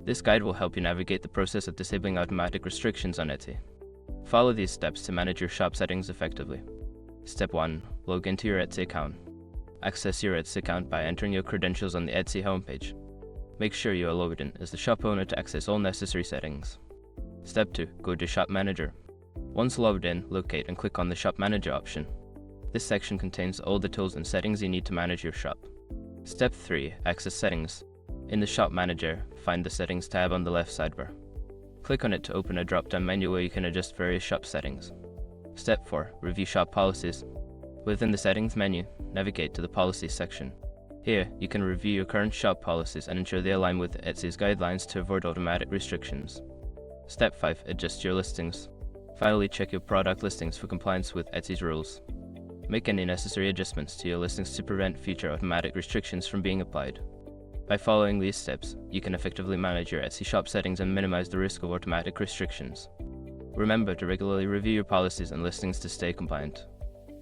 This guide will help you navigate the process of disabling automatic restrictions on Etsy. Follow these steps to manage your shop settings effectively. Step 1. Log into your Etsy account. Access your Etsy account by entering your credentials on the Etsy homepage. Make sure you are logged in as the shop owner to access all necessary settings. Step 2. Go to Shop Manager. Once logged in, locate and click on the Shop Manager option. This section contains all the tools and settings you need to manage your shop. Step 3. Access Settings. In the Shop Manager, find the Settings tab on the left sidebar. Click on it to open a drop-down menu where you can adjust various shop settings. Step 4. Review Shop Policies. Within the Settings menu, navigate to the Policies section. Here, you can review your current shop policies and ensure they align with Etsy's guidelines to avoid automatic restrictions. Step 5. Adjust your listings. Finally, check your product listings for compliance with Etsy's rules. Make any necessary adjustments to your listings to prevent future automatic restrictions from being applied. By following these steps, you can effectively manage your Etsy shop settings and minimize the risk of automatic restrictions. Remember to regularly review your policies and listings to stay compliant.